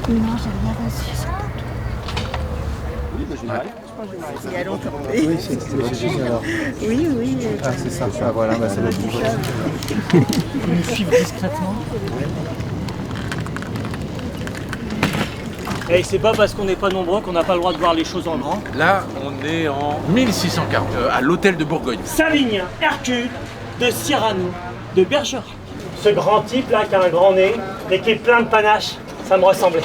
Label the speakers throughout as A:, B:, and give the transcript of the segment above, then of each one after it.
A: Non, j'ai rien reçu.
B: Oui, bah, général.
A: Il y a longtemps.
B: Oui, c'est alors.
A: Oui, oui.
B: Ah, c'est ça. Ah, voilà, bah, c'est le
C: Vous nous suivez discrètement. Et c'est pas parce qu'on n'est pas nombreux qu'on n'a pas le droit de voir les choses en grand.
D: Là, on est en 1640, à l'hôtel de Bourgogne.
C: Savinien, Hercule, de Cyrano, de Bergerac. Ce grand type là qui a un grand nez et qui est plein de panache, ça me ressemblait.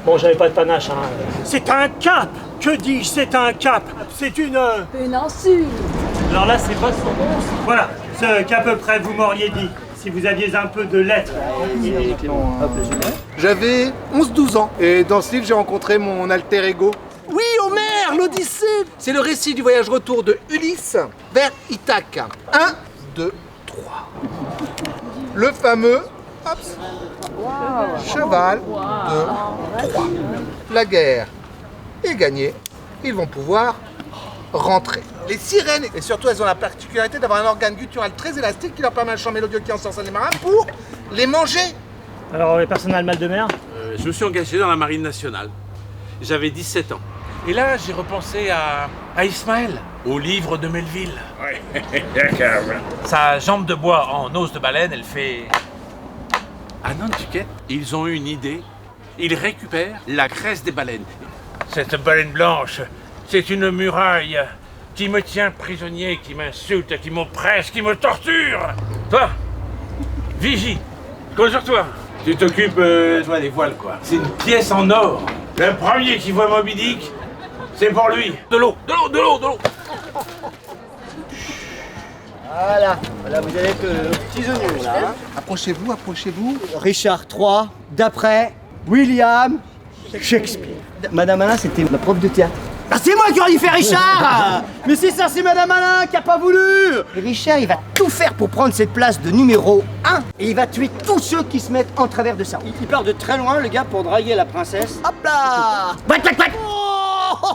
C: Bon, j'avais pas de panache, hein. C'est un cap. Que dis-je, c'est un cap. C'est une
A: insulte.
C: Alors là, c'est pas son nom. Voilà, ce qu'à peu près vous m'auriez dit, si vous aviez un peu de lettres.
B: J'avais 11-12 ans. Et dans ce livre, j'ai rencontré mon alter ego. Oui, Homère, l'Odyssée. C'est le récit du voyage retour de Ulysse vers Ithaque. 1, 2, 3. Le fameux cheval de Troie. La guerre est gagnée. Ils vont pouvoir rentrer. Les sirènes, et surtout elles ont la particularité d'avoir un organe guttural très élastique qui leur permet un chant mélodieux qui ensorcelle les marins pour les manger.
C: Alors, les personnes a le mal de mer.
D: Je me suis engagé dans la marine nationale. J'avais 17 ans. Et là, j'ai repensé à Ismaël, au livre de Melville.
E: Oui, d'accord.
D: Sa jambe de bois en os de baleine, elle fait... À Nantucket, ils ont eu une idée. Ils récupèrent la graisse des baleines. Cette baleine blanche, c'est une muraille qui me tient prisonnier, qui m'insulte, qui m'oppresse, qui me torture. Toi, Vigie, compte sur toi. Tu t'occupes, toi, des voiles, quoi. C'est une pièce en or. Le premier qui voit Moby Dick, c'est pour lui. De l'eau, de l'eau, de l'eau, de l'eau.
F: Voilà, vous avez le petit oignon là. Hein.
B: Approchez-vous, approchez-vous.
F: Richard III, d'après William Shakespeare. Madame Alain, c'était ma prof de théâtre. Ah, c'est moi qui aurais dû faire Richard. Mais c'est ça, c'est Madame Alain qui a pas voulu. Et Richard, il va tout faire pour prendre cette place de numéro 1. Et il va tuer tous ceux qui se mettent en travers de ça. Il part de très loin, le gars, pour draguer la princesse. Hop là. Bac, bac, bac. Oh,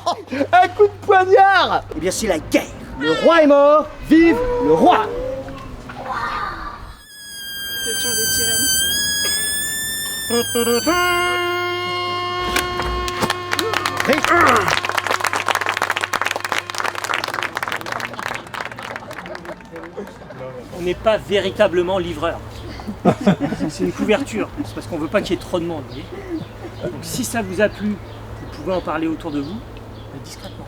F: un coup de poignard. Eh bien, c'est la guerre. Le roi est mort, vive le roi.
A: C'est le chant des sirènes.
C: On n'est pas véritablement livreur. C'est une couverture. C'est parce qu'on veut pas qu'il y ait trop de monde. Vous voyez. Donc si ça vous a plu, vous pouvez en parler autour de vous, mais discrètement.